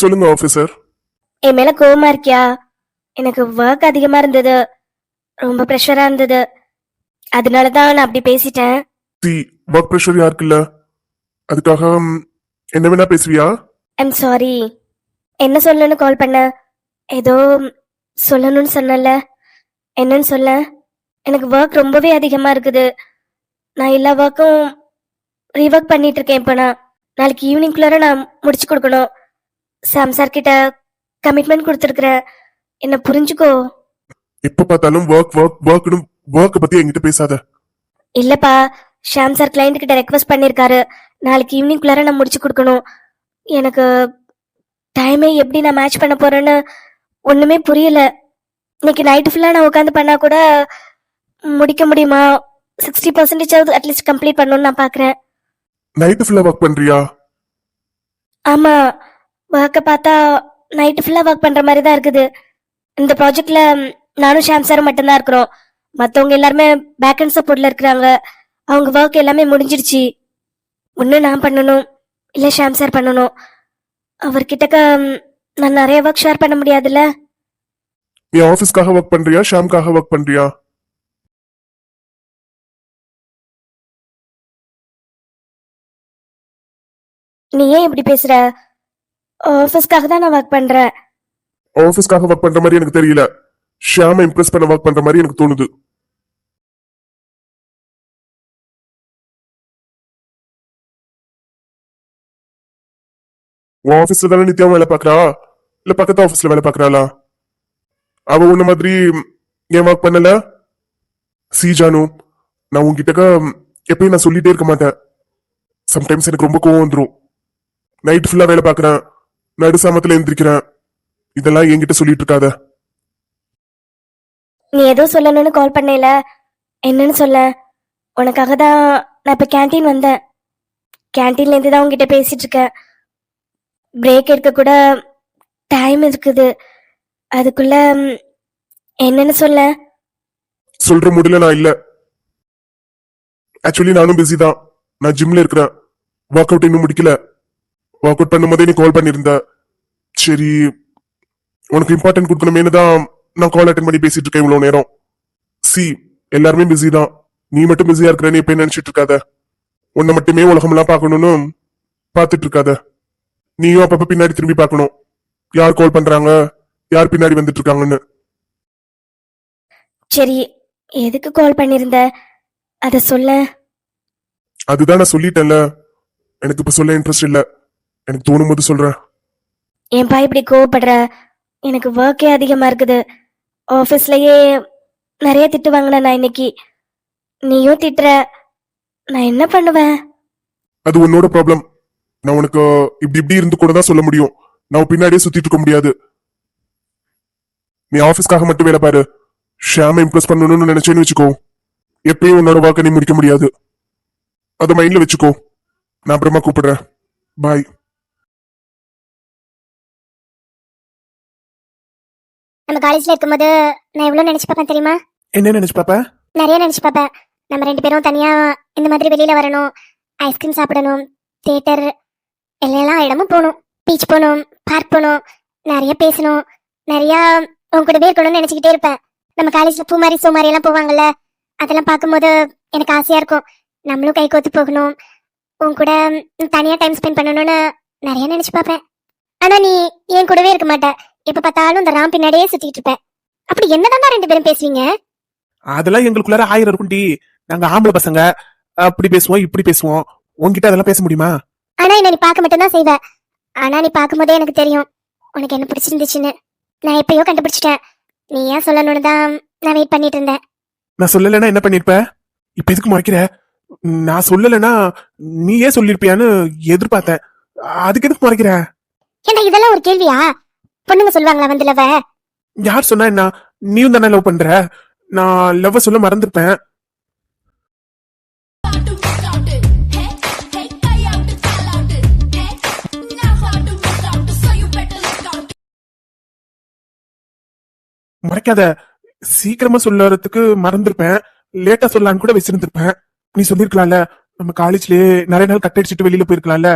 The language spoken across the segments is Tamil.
சொல்லுங்க ஆபீசர். என் மேல கோவமா இருக்கியா? எனக்கு ஒர்க் அதிகமா இருந்தது, ரொம்ப ப்ரெஷரா இருந்தது, அதனாலதான் நான் அப்படி பேசிட்டேன். சி, ஒர்க் ப்ரெஷர் யாருக்கு இல்ல? அதுக்காக என்ன வேணா பேசுவியா? I'm sorry. என்ன சொல்லணும்னு கால் பண்ண? ஏதோ சொல்லணும்னு சொன்னல, என்னன்னு சொல்ல? எனக்கு ஒர்க் ரொம்பவே அதிகமா இருக்குது. நான் எல்லா ஒர்க்கும் ரீஒர்க் பண்ணிட்டு இருக்கேன். இப்போ நான் நாளைக்கு ஈவினிங்குள்ளார நான் முடிச்சு கொடுக்கணும். சாம் சார் கிட்ட கமிட்மெண்ட் கொடுத்துருக்குறேன். என்ன புரிஞ்சுக்கோ. எப்ப பார்த்தாலும் ஒர்க் ஒர்க் ஒர்க்னு ஒர்க் பத்தி என்கிட்ட பேசாத. இல்லப்பா, ஷாம் சார் கிளைண்ட் கிட்ட ரெக்வஸ்ட் பண்ணிருக்காரு, நாளைக்கு ஈவினிங்குள்ளார நான் முடிச்சு கொடுக்கணும். எனக்கு டைமே எப்படி நான் மேட்ச் பண்ண போறேன்னு ஒண்ணுமே புரியல. இன்னைக்கு நைட்டு ஃபுல்லா நான் உட்காந்து பண்ணா கூட முடிக்க முடியுமா? 60% அட்லீஸ்ட் கம்ப்ளீட் பண்ணணும்னு நான் பாக்குறேன். நைட்டு ஃபுல்லா ஒர்க் பண்றியா? ஆமா, ஒர்க்கை பார்த்தா நைட்டு ஃபுல்லா ஒர்க் பண்ற மாதிரி தான் இருக்குது. இந்த ப்ராஜெக்ட்ல நானும் ஷாம் சாரும் மட்டும்தான் இருக்கிறோம். மற்றவங்க எல்லாருமே பேக் அண்ட் சப்போர்ட்ல இருக்கிறாங்க. அவங்க ஒர்க் எல்லாமே முடிஞ்சிடுச்சு. ஒன்று நான் பண்ணணும், இல்லை ஷாம் சார் பண்ணணும். அவர்கிட்ட நான் நிறைய ஒர்க் ஷேர் பண்ண முடியாதுல்ல. நீ ஆபீஸ்க்காக ஒர்க் பண்றியா, ஷாம்காக ஒர்க் பண்றியா? நீ ஏன் இப்படி பேசுற? ஆஃபீஸ்க்காக தான் நான் ஒர்க் பண்றேன். ஆபீஸ்க்காக ஒர்க் பண்ற மாதிரி எனக்கு தெரியல. ஷாம இம்ப்ரெஸ் பண்ண ஒர்க் பண்ற மாதிரி எனக்கு தோணுது. உன் ஆபீஸ்ல தானே நித்யாவும் வேலை பாக்குறா, இல்ல பக்கத்து ஆபீஸ்ல வேலை பாக்குறாளா? அவ உன்ன மாதிரி ஏன் ஒர்க் பண்ணல? சி ஜானு, நான் உன்கிட்ட எப்பயும் நான் சொல்லிட்டே இருக்க மாட்டேன். சம்டைம்ஸ் எனக்கு ரொம்ப கோவம் வந்துடும். நைட் ஃபுல்லா வேலை பாக்குறேன், நடு சாமத்துல எந்திரிக்கிறேன், இதெல்லாம் என்கிட்ட சொல்லிட்டு இருக்காத. நீ ஏதோ சொல்லணும்னு கால் பண்ணல, என்னன்னு சொல்ல? உனக்காக தான் நான் இப்ப கேண்டீன் வந்தேன். கேண்டீன்ல இருந்து தான் உங்ககிட்ட பேசிட்டு இருக்கேன். பிரேக் எடுக்க கூட டைம் இருக்குது. அதுக்குள்ள என்னன்னு சொல்ல? சொல்ற முடியல நான் இல்ல. ஆக்சுவலி நானும் பிஸி தான். நான் ஜிம்ல இருக்கிறேன். ஒர்க் அவுட் இன்னும் முடிக்கல. ஒர்க் அவுட் பண்ணும்போதே நீ கால் பண்ணிருந்த. சரி, உனக்கு இம்பார்ட்டன்ட் கொடுக்கணுமேனு தான் நான் கால் அட்டன் பண்ணி பேசிட்டு இருக்கேன் இவ்வளவு நேரம். சி, எல்லாருமே பிஸி தான். நீ மட்டும் பிஸியா இருக்கிறேன்னு எப்ப நினைச்சிட்டு இருக்காத. உன்னை மட்டுமே உலகமெல்லாம் பார்க்கணும்னு பார்த்துட்டு இருக்காத. நீயும் அப்பப்ப பின்னாடி திரும்பி பார்க்கணும், யார் கால் பண்றாங்க, யார் பின்னாடி வந்துட்டு இருக்காங்கன்னு. சரி, எதுக்கு கால் பண்ணிருந்த? அத சொல்ல. அதுதான் நான் சொல்லிட்டேன்ல, எனக்கு இப்ப சொல்ல இன்ட்ரெஸ்ட் இல்ல. எனக்கு தோணும் போது சொல்றேன். ஏன்பா இப்படி கோவப்படுற? எனக்கு ஒர்க்கே அதிகமா இருக்குது. ஆஃபீஸ்லயே நிறைய திட்டு வாங்கினேன் நான் இன்னைக்கு. நீயும் திட்டுற, நான் என்ன பண்ணுவேன்? அது உன்னோட ப்ராப்ளம். நான் உனக்கு இப்படி இப்படி இருந்து கூட தான் சொல்ல முடியும். நான் பின்னாடியே சுத்திட்டு இருக்க முடியாது. நீ ஆபீஸ்க்காக மட்டும் வேலை பாரு. ஷாம இம்ப்ரெஸ் பண்ணணும்னு நினைச்சேன்னு வச்சுக்கோ, எப்பயும் உன்னோட வாக்க நீ முடிக்க முடியாது. அதை மைண்ட்ல வச்சுக்கோ. நான் அப்புறமா கூப்பிடுறேன். பாய். நம்ம காலேஜ்ல இருக்கும்போது நான் எவ்வளவு நினைச்சு பார்ப்பேன் தெரியுமா? என்ன நினைச்சு பாப்ப? நிறைய நினைச்சு பார்ப்பேன். நம்ம 2 பேரும் தனியா இந்த மாதிரி வெளியில வரணும், ஐஸ்கிரீம் சாப்பிடணும், தியேட்டர் எல்லா இடமும் போகணும், பீச் போகணும், பார்க் போகணும், நிறைய பேசணும், நிறைய உன் கூடவே இருக்கணும்னு நினைச்சுக்கிட்டே இருப்பேன். நம்ம காலேஜ்ல பூமாரி சோமாரி எல்லாம் போவாங்கல்ல, அதெல்லாம் பார்க்கும்போது எனக்கு ஆசையா இருக்கும். நம்மளும் கை கோத்து போகணும், உன் கூட தனியா டைம் ஸ்பெண்ட் பண்ணணும்னு நிறைய நினைச்சு பார்ப்பேன். ஆனா நீ என் கூடவே இருக்க மாட்ட. எப்ப பார்த்தாலும் இந்த ராம் பின்னாடியே சுத்திட்டு இருப்பேன். அப்படி என்னதான் 2 பேரும் பேசுவீங்க? அதெல்லாம் எங்களுக்குள்ளார 1000 இருக்கும்டி. நாங்க ஆம்பளை பசங்க, அப்படி பேசுவோம் இப்படி பேசுவோம். உன்கிட்ட அதெல்லாம் பேச முடியுமா? ஆனா என்ன நீ பார்க்க மட்டும் தான் செய்வ. ஆனா நீ பார்க்கும் போதே எனக்கு தெரியும் உனக்கு என்ன பிடிச்சிருந்துச்சுன்னு. நான் எப்பயோ கண்டுபிடிச்சிட்டேன். நீ ஏன் சொல்லணும்னு தான் நான் வெயிட் பண்ணிட்டு இருந்தேன். நான் சொல்லலைன்னா என்ன பண்ணிருப்ப? இப்ப எதுக்கு முறைக்கிற? நான் சொல்லலைன்னா நீ ஏன் சொல்லிருப்பியான்னு எதிர்பார்த்தேன். அதுக்கு எதுக்கு முறைக்கிற? ஏன்னா இதெல்லாம் ஒரு கேள்வியா? பொண்ணுங்க சொல்லுவாங்களா வந்து லவ்? யார் சொன்னா என்ன? நீயும் தானே லவ் பண்ற. நான் லவ் சொல்ல மறந்துருப்பேன். மறைக்காத. சீக்கிரமா சொல்லறதுக்கு மறந்துருப்பேன். லேட்டா சொல்லலான்னு கூட வச்சிருந்திருப்பேன். நீ சொல்லிருக்கலாம்ல, நம்ம காலேஜ்லயே நிறைய நாள் கட் அடிச்சுட்டு வெளியில போயிருக்கலாம்ல.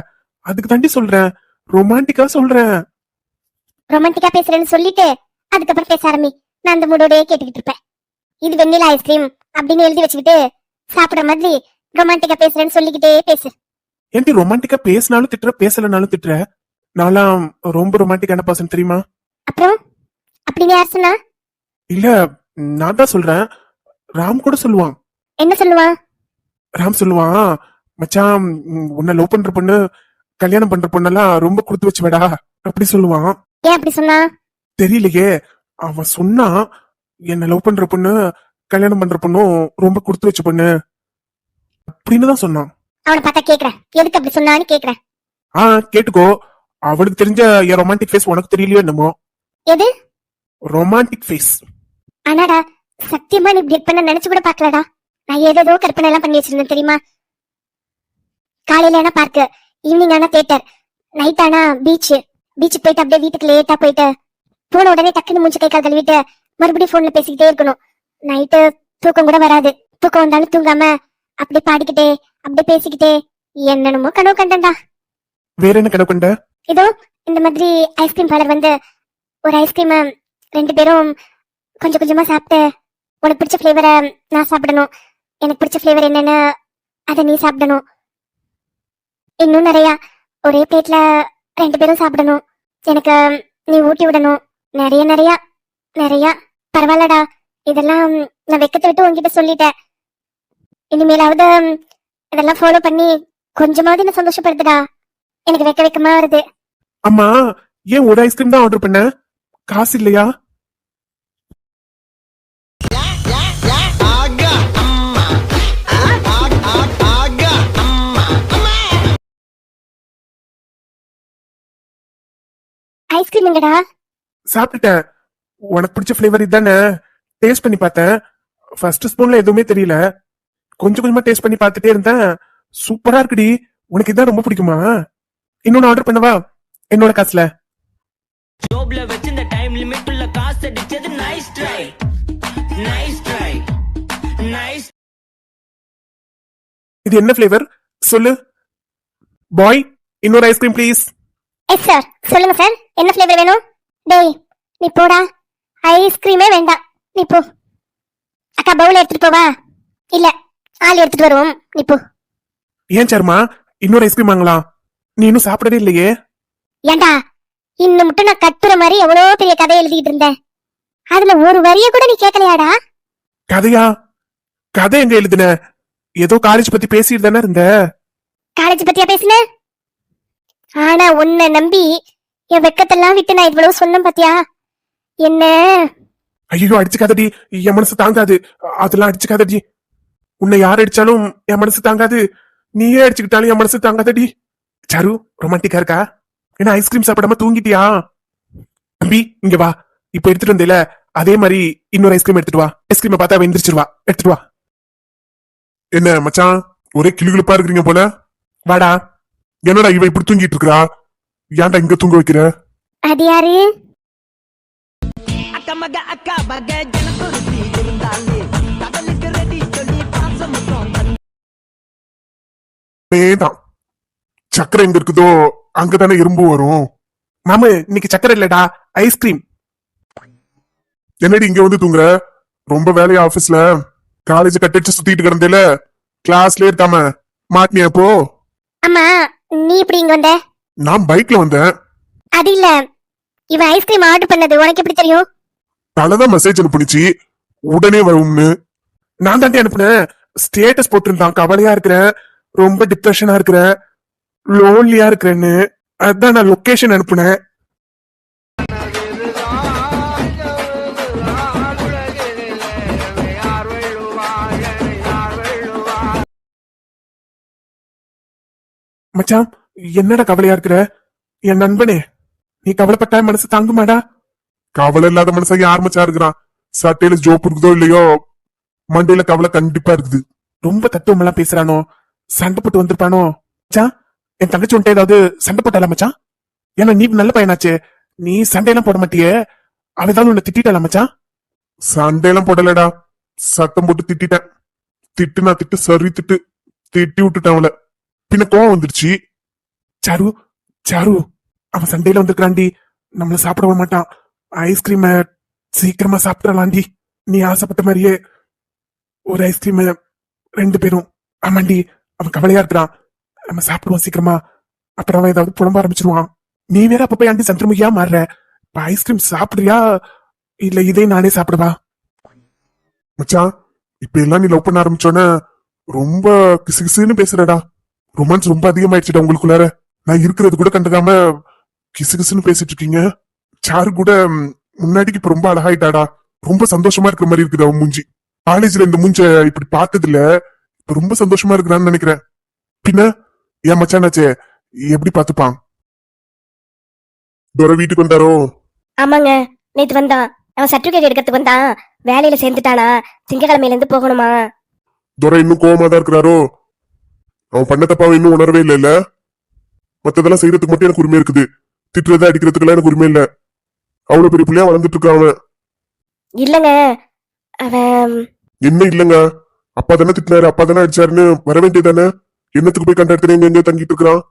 அதுக்கு தாண்டி சொல்றேன், ரொமான்டிக்கா சொல்றேன். ரொமான்டிக்கா பேசுறேன்னு சொல்லிட்டு அதுக்கப்புறம் பேச ஆரம்பி. நான் அந்த மூடோடயே கேட்டுக்கிட்டு இருப்பேன். இது வெண்ணிலா ஐஸ்கிரீம் அப்படின்னு எழுதி வச்சுக்கிட்டு சாப்பிடுற மாதிரி ரொமான்டிக்கா பேசுறேன்னு சொல்லிக்கிட்டே பேசு. ஏன்டி ரொமான்டிக்கா பேசினாலும் திட்டுற பேசலனாலும் திட்டுற? நான்லாம் ரொம்ப ரொமான்டிக்கான பர்சன் தெரியுமா? அப்புறம் அப்படின்னு யார் சொன்னா? இல்ல, நான் தான் சொல்றேன். ராம் கூட சொல்லுவான். என்ன சொல்லுவான்? ராம் சொல்லுவான், மச்சான் உன்னை லவ் பண்ற பொண்ணு கல்யாணம் பண்ற பொண்ணெல்லாம் ரொம்ப கொடுத்து வச்சுவேடா அப்படி சொல்லுவான். ஏன் அப்படி சொன்னா? தெரியலையே, அவன் சொன்னா என்ன லவ் பண்ற பொண்ணு கல்யாணம் பண்ற பொண்ணும் ரொம்ப கொடுத்து வச்ச பொண்ணு அப்படின்னு தான் சொன்னான். அவனை பார்த்தா கேக்குறேன், எதுக்கு அப்படி சொன்னான்னு கேக்குறேன். கேட்டுக்கோ. அவளுக்கு தெரிஞ்ச என் ரொமான்டிக் ஃபேஸ் உனக்கு தெரியலையோ என்னமோ. எது ரொமான்டிக் ஃபேஸ்? ஆனாடா சத்தியமா நீ இப்படி பண்ண நினைச்சு கூட பாக்கலடா. நான் ஏதேதோ கற்பனை எல்லாம் பண்ணி வச்சிருந்தேன் தெரியுமா? காலையில ஆனா பார்க்கு, ஈவினிங் ஆனா தியேட்டர், நைட் ஆனா பீச் போயிட்டு அப்படியே வீட்டுக்கு லேட்டா போயிட்டு போன உடனே டக்குன்னு மூஞ்சி கை கால் கழுவிட்டு மறுபடியும் போன்ல பேசிக்கிட்டே இருக்கணும். நைட்டு தூக்கம் கூட வராது. தூக்கம் வந்தாலும் தூங்காம அப்படியே பாடிக்கிட்டே அப்படியே பேசிக்கிட்டே என்னென்னமோ கனவு கண்டேன்டா. வேற என்ன கனவு கண்ட? இதோ இந்த மாதிரி ஐஸ்கிரீம் பார்லர் வந்து ஒரு ஐஸ்கிரீம் 2 பேரும் கொஞ்சம் கொஞ்சமா சாப்பிட்டு உனக்கு பிடிச்ச ஃபிளேவரை நான் சாப்பிடணும், எனக்கு பிடிச்ச ஃபிளேவர் என்னன்னு அதை நீ சாப்பிடணும், இன்னும் நிறைய ஒரே பிளேட்ல 2 பேரும் சாப்பிடணும், எனக்கு நீ ஊட்டி விடணும், நிறைய நிறைய நிறைய. பரவாயில்லடா, இதெல்லாம் நான் வெக்கத்தை விட்டு உன்கிட்ட சொல்லிட்டேன். இனிமேலாவது இதெல்லாம் ஃபாலோ பண்ணி கொஞ்சமாவது என்ன சந்தோஷப்படுத்துடா. எனக்கு வெக்கமா வருது. அம்மா, ஏன் ஒரு ஐஸ்கிரீம் தான் ஆர்டர் பண்ண? காசு இல்லையா? ஐஸ்கிரீம் எங்கடா? சாப்பிட்டுட்டேன். உனக்கு பிடிச்ச ஃபிளேவர் இதுதானே? டேஸ்ட் பண்ணி பார்த்தேன். ஃபர்ஸ்ட் ஸ்பூன்ல எதுவுமே தெரியல. கொஞ்சம் கொஞ்சமா டேஸ்ட் பண்ணி பார்த்துட்டே இருந்தேன். சூப்பரா இருக்குடி. உனக்கு இதான் ரொம்ப பிடிக்குமா? இன்னொன்னு ஆர்டர் பண்ணவா? என்னோட காசுல. ஜோப்ல வச்சு இந்த டைம் லிமிட் உள்ள காசு அடிச்சது நைஸ் ட்ரை நைஸ். இது என்ன ஃபிளேவர் சொல்லு? பாய், இன்னொரு ஐஸ்கிரீம் ப்ளீஸ். Yes sir. சொல்லுங்க சார், என்ன ஃபிளேவர் வேணும்? டேய் நீ போடா, ஐஸ்கிரீமே வேண்டாம், நீ போ. அக்கா பவுல் எடுத்துட்டு போவா? இல்ல, ஆள் எடுத்துட்டு வருவோம், நீ போ. ஏன் சர்மா, இன்னொரு ஐஸ்கிரீம் வாங்கலாம். நீ இன்னும் சாப்பிடவே இல்லையே. ஏண்டா இன்னும் மட்டும் நான் கட்டுற மாதிரி எவ்வளவு பெரிய கதை எழுதிட்டு இருந்தேன், அதுல ஒரு வரிய கூட நீ கேட்கலையாடா? கதையா? கதை எங்க எழுதுன? ஏதோ காலேஜ் பத்தி பேசிட்டு தானே இருந்த. காலேஜ் பத்தியா பேசுன? ஆனா உன்னை நம்பி என் வெக்கத்தெல்லாம் விட்டு நான் இவ்வளவு சொன்னேன் பாத்தியா? என்ன? ஐயோ, அடிச்சுக்காதடி, என் மனசு தாங்காது. அதெல்லாம் அடிச்சுக்காதடி. உன்னை யார் அடிச்சாலும் என் மனசு தாங்காது. நீயே அடிச்சுக்கிட்டாலும் என் மனசு தாங்காதடி. சாரு, ரொமான்டிக்கா இருக்கா? என்ன ஐஸ்கிரீம் சாப்பிடாம தூங்கிட்டியா? தம்பி இங்க வா. இப்ப எடுத்துட்டு வந்தேல, அதே மாதிரி இன்னொரு ஐஸ்கிரீம் எடுத்துட்டு வா. ஐஸ்கிரீமை பார்த்தா அவ எந்திரிச்சிருவா. எடுத்துட்டு வா. என்ன மச்சான், ஒரே கிளுகிளுப்பா இருக்கிறீங்க போல. வாடா. என்னடா இவ இப்படி தூங்கிட்டு இருக்கா? ஏன்டா இங்க தூங்க வைக்கிற? அது யாரு? அக்கா மக அக்கா பக ஜனகுருத்தி இருந்தாலே கடலுக்கு ரெடி சொல்லி பாசமுத்தம் தான் சக்கரை எங்க இருக்குதோ அங்கதானே எறும்பு வரும். மாமு, இன்னைக்கு சக்கரை இல்லடா, ஐஸ்கிரீம். என்னடி இங்க வந்து தூங்குற? ரொம்ப வேலையா ஆபீஸ்ல? காலேஜ் கட்டடிச்சு சுத்திட்டு கிடந்தேல, கிளாஸ்ல இருக்காம மாட்டினியா போ? அம்மா நீ இப்படி இங்க வந்த? நான் பைக்ல வந்தேன். அது இல்ல, இவன் ஐஸ்கிரீம் ஆர்டர் பண்ணது உனக்கு எப்படி தெரியும்? தலைதான் மெசேஜ் அனுப்பிச்சு உடனே வரும்னு. நான் தாண்டி அனுப்புனேன். ஸ்டேட்டஸ் போட்டிருந்தான், கவலையா இருக்கிறேன், ரொம்ப டிப்ரெஷனா இருக்கிறேன், லோன்லியா இருக்கிறேன்னு. அதான் நான் லொகேஷன் அனுப்புனேன். மச்சான், என்னடா கவலையா இருக்கிற? என் நண்பனே, நீ கவலைப்பட்டா மனசு தாங்குமாடா? கவலை இல்லாத மனுஷன் யார் மச்சா இருக்கிறான்? சட்டையில ஜோப் இருக்குதோ இல்லையோ, மண்டையில கவலை கண்டிப்பா இருக்குது. ரொம்ப தத்துவம் எல்லாம் பேசுறானோ? சண்டை போட்டு வந்திருப்பானோ? மச்சான், என் தங்கச்சி உன்ட்ட ஏதாவது சண்டை போட்டாளா மச்சான்? ஏன்னா நீ நல்ல பையனாச்சே, நீ சண்டையெல்லாம் போட மாட்டியே. அவ ஏதாவது உன்னை திட்டாளா மச்சான்? சண்டையெல்லாம் போடலடா, சத்தம் போட்டு திட்டிட்டேன். திட்டுனா திட்டு, சரி திட்டு, திட்டி விட்டுட்டேன் அவளை. பின்ன கோவம் வந்துருச்சு. சாரு, சாரு, அவன் சண்டையில வந்திருக்காண்டி. நம்மள சாப்பிட விட மாட்டான். ஐஸ்கிரீம சீக்கிரமா சாப்பிடலாண்டி. நீ ஆசைப்பட்ட மாதிரியே ஒரு ஐஸ்கிரீம் 2 பேரும். ஆமாண்டி, அவன் கவலையா இருக்கிறான். நம்ம சாப்பிடுவோம் சீக்கிரமா, அப்புறம் அவன் ஏதாவது புலம்ப ஆரம்பிச்சிருவான். நீ வேற அப்ப ஆண்டி சந்திரமுகியா மாறுற. இப்ப ஐஸ்கிரீம் சாப்பிடுறியா இல்ல இதே நானே சாப்பிடுவா? மச்சான், இப்ப எல்லாம் நீ லவ் பண்ண ஆரம்பிச்சோன்னே ரொம்ப கிசுகிசுன்னு பேசுறடா. ரொமான்ஸ் ரொம்ப அதிகமாயிடுச்சுடா உங்களுக்குள்ளார. நான் இருக்கிறது கூட கண்டுக்காம கிசுகிசுன்னு பேசிட்டு இருக்கீங்க. சாரு கூட முன்னாடிக்கு இப்ப ரொம்ப அழகாயிட்டாடா. ரொம்ப சந்தோஷமா இருக்கிற மாதிரி இருக்குது அவன் மூஞ்சி. காலேஜ்ல இந்த மூஞ்ச இப்படி பார்த்தது இல்ல. இப்ப ரொம்ப சந்தோஷமா இருக்கிறான்னு நினைக்கிறேன். பின்ன என் மச்சானாச்சே எப்படி பாத்துப்பான்? துரை வீட்டுக்கு வந்தாரோ? ஆமாங்க, நேத்து வந்தான். அவன் சர்டிபிகேட் எடுக்கிறதுக்கு வந்தான். வேலையில சேர்ந்துட்டானா, திங்கக்கிழமையில இருந்து போகணுமா. துரை இன்னும் கோவமா தான் இருக்கிறாரோ? அவன் பண்ண தப்பாவை இன்னும் உணரவே இல்ல. மத்ததெல்லாம் செய்யறதுக்கு மட்டும் எனக்கு உரிமை இருக்குது. திட்டுறதா அடிக்கிறதுக்கெல்லாம் எனக்கு உரிமை இல்ல. அவ்வளவு பெரிய பிள்ளையா வளர்ந்துட்டு இருக்கான் அவன். இல்லங்க, அவன் என்ன இல்லங்க? அப்பா தானே திட்டினாரு, அப்பா தானே அடிச்சாருன்னு வர வேண்டியதானே? என்னத்துக்கு போய் கண்ட இடத்துல எங்க தங்கிட்டு இருக்கிறான்?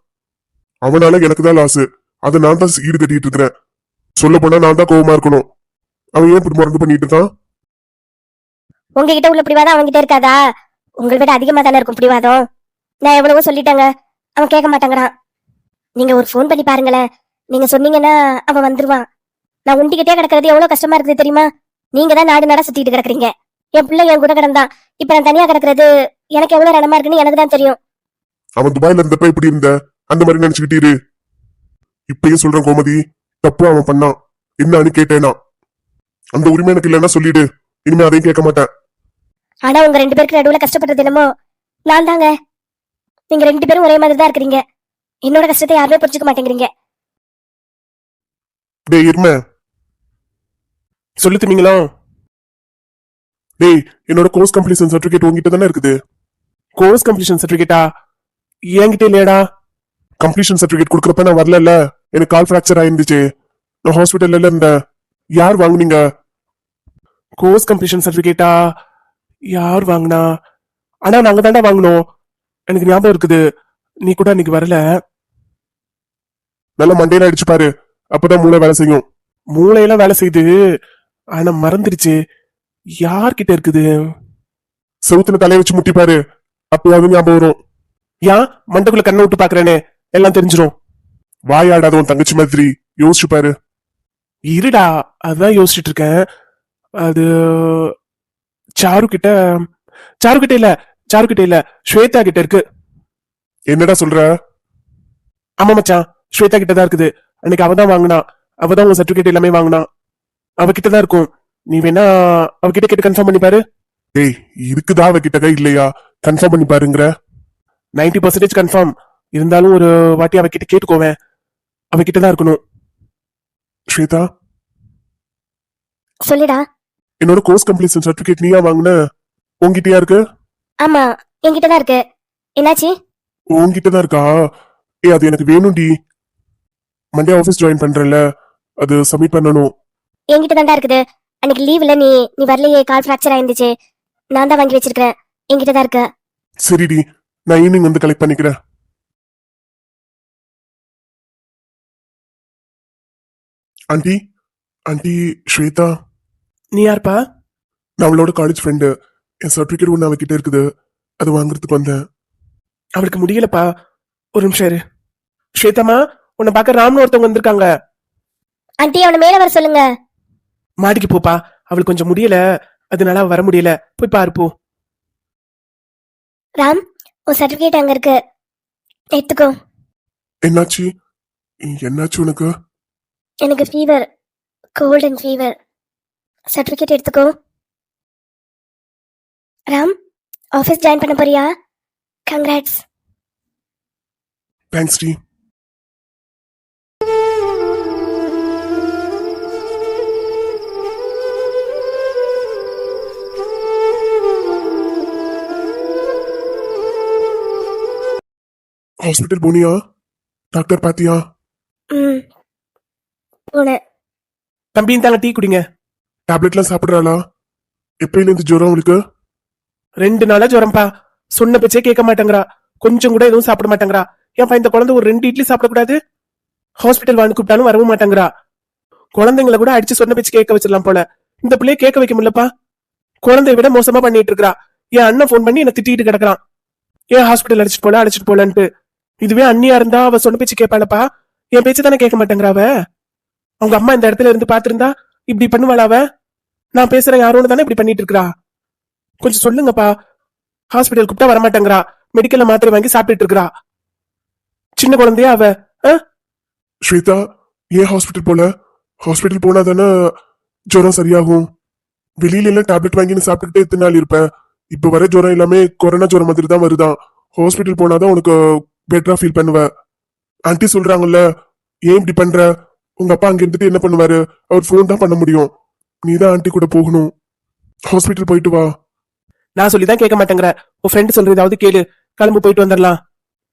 அவனால எனக்கு தான் லாஸ். அதை நான் தான் ஈடு கட்டிட்டு இருக்கிறேன். சொல்ல போனா நான் தான் கோவமா இருக்கணும். அவன் ஏன் இப்படி மறந்து பண்ணிட்டு இருக்கான்? உங்ககிட்ட உள்ள பிடிவாதம் அவன்கிட்ட இருக்காதா? உங்களை விட அதிகமா தானே இருக்கும் பிடிவாதம். நான் எவ்வளவோ சொல்லிட்டேங்க, அவன் கேட்க மாட்டேங்கிறான். நீங்க ஒரு ஃபோன் பண்ணி பாருங்களேன். நீங்க சொன்னீங்கன்னா அவன் வந்துருவான். நான் உண்டிக்கிட்டே கிடக்கிறது எவ்வளவு கஷ்டமா இருக்குது தெரியுமா? நீங்க தான் நாடு நாடா சுத்திட்டு கிடக்குறீங்க. என் பிள்ளை என் கூட கிடந்தான். இப்ப நான் தனியா கிடக்கிறது எனக்கு எவ்வளவு ரணமா இருக்குன்னு எனக்கு தான் தெரியும். அவன் துபாயில இருந்தப்ப இப்படி இருந்த அந்த மாதிரி நினைச்சுக்கிட்டு இரு. இப்பயும் சொல்றேன் கோமதி, தப்பு அவன் பண்ணான். என்னன்னு கேட்டேனா? அந்த உரிமை எனக்கு இல்லைன்னா சொல்லிடு. இனிமே அதையும் கேட்க மாட்டேன். ஆனா உங்க 2 பேருக்கு நடுவுல கஷ்டப்படுறது என்னமோ நான் தாங்க. நீங்க 2 பேரும் ஒரே மாதிரி தான் இருக்கிறீங்க. என்னோட கஷ்டத்தை யாருமே புரிஞ்சுக்க மாட்டேங்கிறீங்க. டேய் இரும, சொல்லு திமிங்களா. டேய் என்னோட கோர்ஸ் கம்ப்ளீஷன் சர்டிபிகேட் உங்ககிட்ட தானே இருக்குது. கோர்ஸ் கம்ப்ளீஷன் சர்டிபிகேட்டா என்கிட்ட இல்லையடா. கம்ப்ளீஷன் சர்டிபிகேட் கொடுக்கறப்ப நான் வரல. எனக்கு கால் ஃபிராக்சர் ஆயிருந்துச்சு. நான் ஹாஸ்பிட்டல்ல இருந்தேன். யார் வாங்குனீங்க? கோர்ஸ் கம்ப்ளீஷன் சர்டிபிகேட்டா யார் வாங்கினா? ஆனா நாங்க தாண்டா வாங்கினோம். எனக்கு ஞாபகம் இருக்குது, நீ கூட அன்னைக்கு வரல. நல்ல மண்டையில அடிச்சு பாரு, அப்பதான் மூளை வேலை செய்யும். மூளையெல்லாம் வேலை செய்யுது, ஆனா மறந்துடுச்சு. யார்கிட்ட இருக்குது? செவுத்துல தலைய வச்சு முட்டி பாரு, அப்பயாவது ஞாபகம் வரும். ஏன் மண்டக்குள்ள கண்ணை விட்டு பாக்குறேனே, எல்லாம் தெரிஞ்சிரும். வாயாடாத உன் தங்கச்சி மாதிரி யோசிச்சு பாரு. இருடா, அதான் யோசிச்சுட்டு இருக்கேன். அது சாரு கிட்ட இல்ல, ஸ்வேதா கிட்ட இருக்கு. என்னடா சொல்ற? ஆமா மச்சான், ஸ்வேதா கிட்ட தான் இருக்குது. அன்னைக்கு அவதான் வாங்கினா. அவதான் உங்க சர்டிபிகேட் எல்லாமே வாங்கினா. அவகிட்ட தான் இருக்கும். நீ வேணா அவகிட்ட கேட்டு கன்ஃபார்ம் பண்ணி பாரு. டேய் இருக்குதா அவகிட்டக்கா இல்லையா? கன்ஃபார்ம் பண்ணி பாருங்கிற. 90% கன்ஃபார்ம். இருந்தாலும் ஒரு வாட்டி அவகிட்ட கேட்டுக்கோவேன். அவகிட்ட தான் இருக்கணும். ஸ்வேதா, சொல்லுடா. என்னோட கோர்ஸ் கம்ப்ளீஷன் சர்டிபிகேட் நீயா வாங்கின? உங்ககிட்டயா இருக்கு? ஆமா, என்கிட்ட தான் இருக்கு. என்னாச்சு? உங்ககிட்ட தான் இருக்கா? அது எனக்கு வேணும்டி. மண்டே ஆபீஸ் ஜாயின் பண்றேன்ல, அது சப்மிட் பண்ணணும். என்கிட்ட தான்டா இருக்குது. அன்னைக்கு லீவ்ல நீ வரலையே, கால் ஃபிராக்சர் ஆயிருந்துச்சு. நான் தான் வாங்கி வச்சிருக்கேன். என்கிட்ட தான் இருக்கு. சரிடி, நான் ஈவினிங் வந்து கலெக்ட் பண்ணிக்கிறேன். Aunty, aunty Shweta. நீ யாருப்பா? நான் அவளோட காலேஜ் ஃப்ரெண்டு. என் சர்டிபிகேட் ஒன்று அவகிட்ட இருக்குது, அது வாங்குறதுக்கு வந்தேன். அவளுக்கு முடியலப்பா, ஒரு நிமிஷம் இரு. ஸ்வேதாமா, உன்னை பார்க்க ராம்னு ஒருத்தவங்க வந்திருக்காங்க. ஆண்டி, அவனை மேல வர சொல்லுங்க. மாடிக்கு போப்பா, அவளுக்கு கொஞ்சம் முடியல, அதனால அவ வர முடியல. போய் பாரு போ. ராம், உன் சர்டிபிகேட் அங்க இருக்கு, எடுத்துக்கோ. என்னாச்சு? என்னாச்சு உனக்கு? எனக்கு fever, cold and fever. Certificate எடுத்துக்கோ. ராம், ஆஃபீஸ் ஜாயின் பண்ண போறியா? கங்க்ராட்ஸ். தேங்க்ஸ் டி. ஹாஸ்பிட்டல் போனியா? டாக்டர் பாத்தியா? ம், போனேன். தம்பி தாங்க டீ குடிங்க. டேப்லெட்லாம் சாப்பிடுறாளா? எப்பயில இருந்து ஜுரம் அவளுக்கு? 2 நாளா ஜுரம்பா. சொன்ன பேச்சே கேட்க மாட்டேங்கிறா. கொஞ்சம் கூட எதுவும் சாப்பிட மாட்டேங்கிறா. ஏன்பா இந்த குழந்தை ஒரு 2 இட்லி சாப்பிடக்கூடாது? ஹாஸ்பிட்டல் வான்னு கூப்பிட்டாலும் வரவும் மாட்டேங்கிறா. குழந்தைங்களை கூட அடிச்சு சொன்ன பேச்சு கேட்க வச்சிடலாம் போல. இந்த பிள்ளைய கேட்க வைக்க முடியலப்பா. குழந்தைய விட மோசமா பண்ணிட்டு இருக்கா. என் அண்ணன் போன் பண்ணி என்ன திட்டிட்டு கிடக்குறான். ஏன் ஹாஸ்பிட்டல் அழைச்சிட்டு போலன்ட்டு. இதுவே அண்ணியா இருந்தா அவ சொன்ன பேச்சு கேட்பாளப்பா. என் பேச்சு தானே கேட்க மாட்டேங்கிறா அவ. அவங்க அம்மா இந்த இடத்துல இருந்து பாத்திருந்தா இப்படி பண்ணுவாளா அவ? நான் பேசுறேன் யாரோன்னு தானே இப்படி பண்ணிட்டு இருக்கா. கொஞ்சம் சொல்லுங்கப்பா. ஹாஸ்பிட்டல் கூப்பிட்டா வரமாட்டேங்கிறா. மெடிக்கல்ல மாத்திரை வாங்கி சாப்பிட்டுட்டு இருக்கா. சின்ன குழந்தையா அவ. ஸ்வேதா, ஏன் ஹாஸ்பிட்டல் போல? ஹாஸ்பிட்டல் போனா தானே ஜுரம் சரியாகும். வெளியில எல்லாம் டேப்லெட் வாங்கி நீ சாப்பிட்டுக்கிட்டே எத்தனை நாள் இருப்ப? இப்ப வர ஜுரம் எல்லாமே கொரோனா ஜுரம் மாதிரி தான் வருதான். ஹாஸ்பிட்டல் போனாதான் உனக்கு பெட்டரா ஃபீல் பண்ணுவ. ஆன்ட்டி சொல்றாங்கல்ல, ஏன் இப்படி பண்ற? உங்க அப்பா அங்க இருந்துட்டு என்ன பண்ணுவாரு? அவர் ஃபோன் தான் பண்ண முடியும். நீதான் ஆன்ட்டி கூட போகணும். ஹாஸ்பிட்டல் போயிட்டு வா. நான் சொல்லிதான் கேட்க மாட்டேங்கிற. உன் ஃப்ரெண்ட் சொல்றதாவது கேளு. கிளம்பு, போயிட்டு வந்துடலாம்.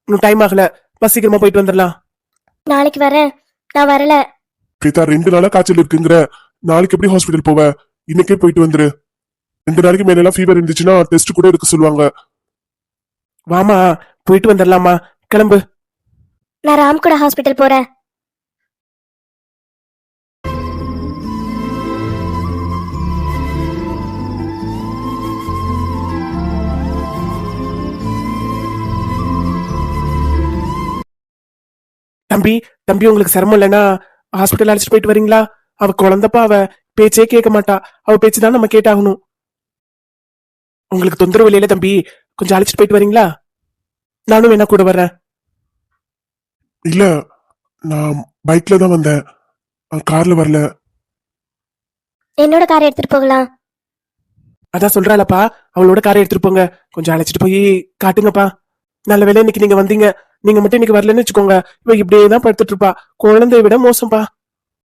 இன்னும் டைம் ஆகல. பஸ் சீக்கிரமா போயிட்டு வந்துடலாம். நாளைக்கு வரேன். நான் வரல. ஸ்வேதா, 2 நாளா காய்ச்சல் இருக்குங்கிற. நாளைக்கு எப்படி ஹாஸ்பிட்டல் போவ? இன்னைக்கே போயிட்டு வந்துரு. 2 நாளைக்கு மேல எல்லாம் ஃபீவர் இருந்துச்சுன்னா டெஸ்ட் கூட எடுக்க சொல்லுவாங்க. வாமா, போயிட்டு வந்துடலாமா. கிளம்பு. நான் ராம் கூட ஹாஸ்பிட்டல் போறேன். தம்பி தம்பி, உங்களுக்கு சிரமம் இல்லைன்னா ஹாஸ்பிட்டல் அழைச்சிட்டு போயிட்டு வரீங்களா? அவ குழந்தைப்பா. அவ பேச்சே கேட்க மாட்டா. அவ பேச்சுதான் நம்ம கேட்டாகணும். உங்களுக்கு தொந்தரவு இல்லையில தம்பி, கொஞ்சம் அழைச்சிட்டு போயிட்டு வரீங்களா? நானும் வேணா கூட வர்றேன். இல்ல, நான் பைக்ல தான் வந்தேன். கார்ல வரல. என்னோட காரை எடுத்துட்டு போகலாம். அதான் சொல்றாளப்பா, அவளோட காரை எடுத்துட்டு போங்க. கொஞ்சம் அழைச்சிட்டு போய் காட்டுங்கப்பா. நல்ல வேளை இன்னைக்கு நீங்க வந்தீங்க. நீங்க மட்டும் இன்னைக்கு வரலன்னு வச்சுக்கோங்க, இவ இப்படியே தான் படுத்துட்டு இருப்பா. குழந்தைய விட மோசம்பா.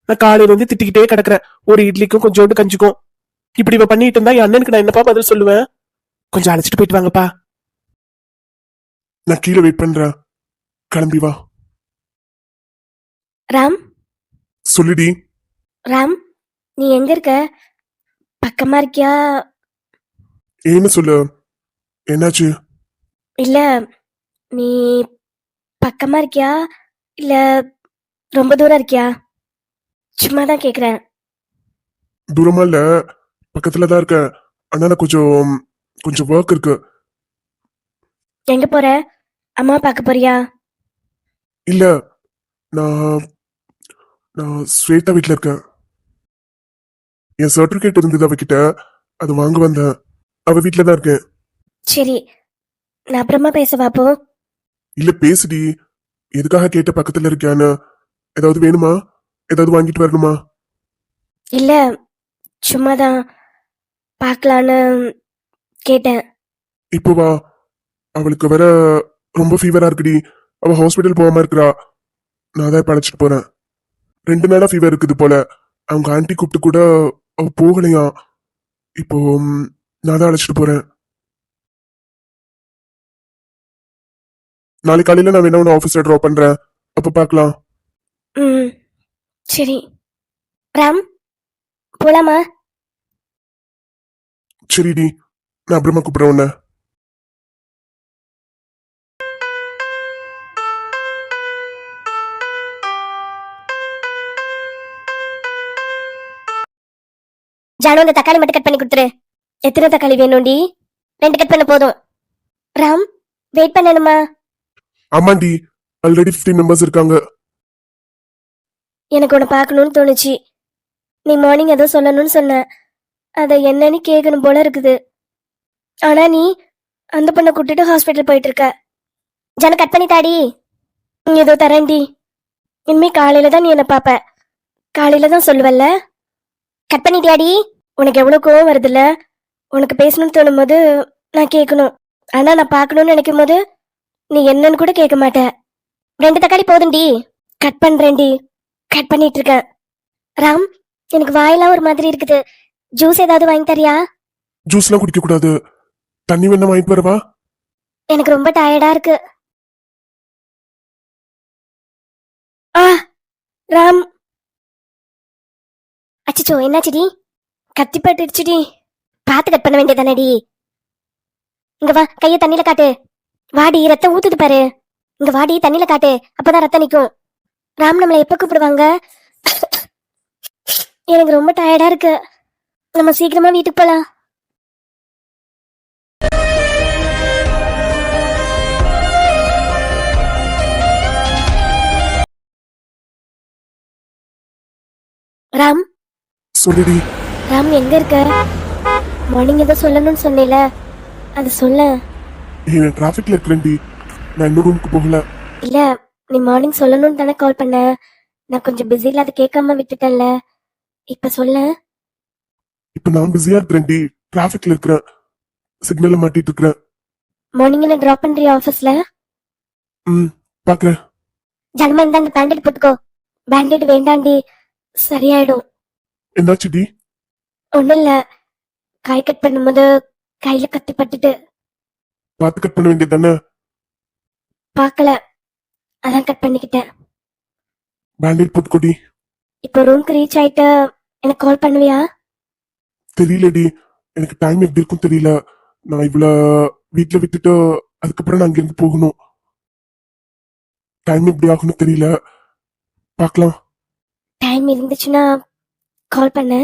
நான் காலையில இருந்து திட்டிக்கிட்டே கிடக்குறேன். ஒரு இட்லிக்கும் கொஞ்சோண்டு கஞ்சிக்கும். இப்படி இவ பண்ணிட்டு இருந்தா என் அண்ணனுக்கு நான் என்னப்பா பதில் சொல்லுவேன்? கொஞ்சம் அழைச்சிட்டு போயிட்டு வாங்கப்பா. நான் கீழே வெயிட் பண்றேன். கிளம்பி வா. ராம், சொல்லுடி. ராம், நீ எங்க இருக்க? பக்கமா இருக்கியா? ஏன்னு சொல்லு. என்னாச்சு? இல்ல, நீ பக்கமா இருக்கியா இல்ல ரொம்ப தூரம் இருக்கியா? சும்மா தான் கேக்குறேன். தூரமா இல்ல, பக்கத்துல தான் இருக்கேன். ஆனா நான் கொஞ்சம் ஒர்க் இருக்கு. எங்க போற? அம்மா பார்க்க போறியா? இல்ல, நான் நான் ஸ்வேதா வீட்ல இருக்கேன். என் சர்டிபிகேட் இருந்தது அவகிட்ட. அது வாங்க வந்தேன். அவ வீட்ல தான் இருக்கேன். சரி, நான் அப்புறமா பேசவா அப்போ? இல்ல, பேசுடி. எதுக்காக கேட்ட பக்கத்துல இருக்கியான்னு? ஏதாவது வேணுமா? ஏதாவது வாங்கிட்டு வரணுமா? இல்ல, சும்மாதான் பார்க்கலான்னு கேட்டேன். இப்போ வா. அவளுக்கு வேற ரொம்ப ஃபீவரா இருக்குடி. அவ ஹாஸ்பிட்டல் போகாம இருக்கிறா. நான் தான் இப்ப அழைச்சிட்டு போறேன். 2 நாளா ஃபீவர் இருக்குது போல. அவங்க ஆன்ட்டி கூப்பிட்டு கூட அவ போகலையா. இப்போ நான் தான் அழைச்சிட்டு போறேன். நாளைக்கு காலையில நான் வேணா உன்னை ஆஃபீஸ்ல ட்ராப் பண்றேன். அப்ப பார்க்கலாம். ம், சரி. ராம், போலாமா? சரிடி, நான் அப்புறமா கூப்பிடுறேன் உன்னை. ஜானு, அந்த தக்காளி மட்டும் கட் பண்ணி கொடுத்துரு. எத்தனை தக்காளி வேணும்டி? 2 கட் பண்ண போதும். ராம், வெயிட் பண்ணணுமா? ஆமாண்டி, ஆல்ரெடி 15 மெம்பர்ஸ் இருக்காங்க. எனக்கு உன்னை பார்க்கணும்னு தோணுச்சு. நீ மார்னிங் ஏதோ சொல்லணும்னு சொன்ன. அதை என்னன்னு கேட்கணும் போல இருக்குது. ஆனா நீ அந்த பொண்ணை கூட்டிட்டு ஹாஸ்பிட்டல் போயிட்டு இருக்க. ஜன கட் பண்ணி தாடி. ஏதோ தரேன்டி. இனிமே காலையில தான் நீ என்ன பாப்ப. காலையில தான் சொல்லுவல்ல. கட் பண்ணிட்டியாடி? உனக்கு எவ்வளவு கோவம் வருதுல்ல. உனக்கு பேசணும்னு தோணும் போது நான் கேட்கணும். ஆனா நான் பார்க்கணும்னு நினைக்கும் போது நீ என்னன்னு கூட கேட்க மாட்ட. 2 தக்காளி போதும்டி. கட் பண்றேன்டி. கட் பண்ணிட்டு இருக்கேன். ராம், எனக்கு வாயெல்லாம் ஒரு மாதிரி இருக்குது. ஜூஸ் ஏதாவது வாங்கி தரியா? ஜூஸ்லாம் குடிக்க கூடாது. தண்ணி வேணா வாங்கிட்டு வரவா? எனக்கு ரொம்ப டயர்டா இருக்கு. ஆ, ராம். அச்சச்சோ, என்னாச்சுடி? கத்தி பட்டுடுச்சுடி. பார்த்து கட் பண்ண வேண்டியதானடி. இங்க வா, கைய தண்ணியில காட்டு. வாடி, ரத்தம் ஊத்துது பாரு. இங்க வாடி, தண்ணியில காட்டு. அப்பதான் ரத்தம் நிக்கும். ராம் நம்மளை எப்ப கூப்பிடுவாங்க? எனக்கு ரொம்ப டயர்டா இருக்கு. நம்ம சீக்கிரமா வீட்டுக்கு போலாம். ராம், சொல்லுடி. ராம் எங்க இருக்க? மார்னிங் ஏதோ சொல்லணும்னு சொன்னேல, அது சொல்ல. நான் டிராஃபிக்ல இருக்கிறேன்டி. நான் இன்னும் ரூமுக்கு போகல. இல்ல, நீ மார்னிங் சொல்லணும்னு தானே கால் பண்ண. நான் கொஞ்சம் பிஸில அதை கேட்காம விட்டுட்டேன்ல. இப்ப சொல்ல. இப்ப நான் பிஸியா இருக்கிறேன்டி. டிராஃபிக்ல இருக்கிறேன். சிக்னல்ல மாட்டிட்டு இருக்கிறேன். மார்னிங் என்ன டிராப் பண்றியா ஆஃபீஸ்ல? பாக்குறேன். ஜன்மா இந்த அந்த பேண்டேட் போட்டுக்கோ. பேண்டேட் வேண்டாண்டி, சரியாயிடும். என்னாச்சுடி? ஒண்ணும் இல்ல, காய் கட் பண்ணும்போது கையில கத்தி பட்டுட்டு. பார்த்து கட் பண்ண வேண்டியது தானே? பார்க்கல, அதான் கட் பண்ணிக்கிட்டேன். பேண்டேட் போட்டுக்கோடி. இப்போ ரூம்க்கு ரீச் ஆயிட்டு எனக்கு கால் பண்ணுவியா? தெரியலடி, எனக்கு டைம் எப்படி இருக்கும் தெரியல. நான் இவ்வளோ வீட்டுல விட்டுட்டு அதுக்கப்புறம் நான் அங்கிருந்து போகணும். டைம் எப்படி ஆகும்னு தெரியல. பார்க்கலாம். டைம் இருந்துச்சுன்னா கால் பண்ணு.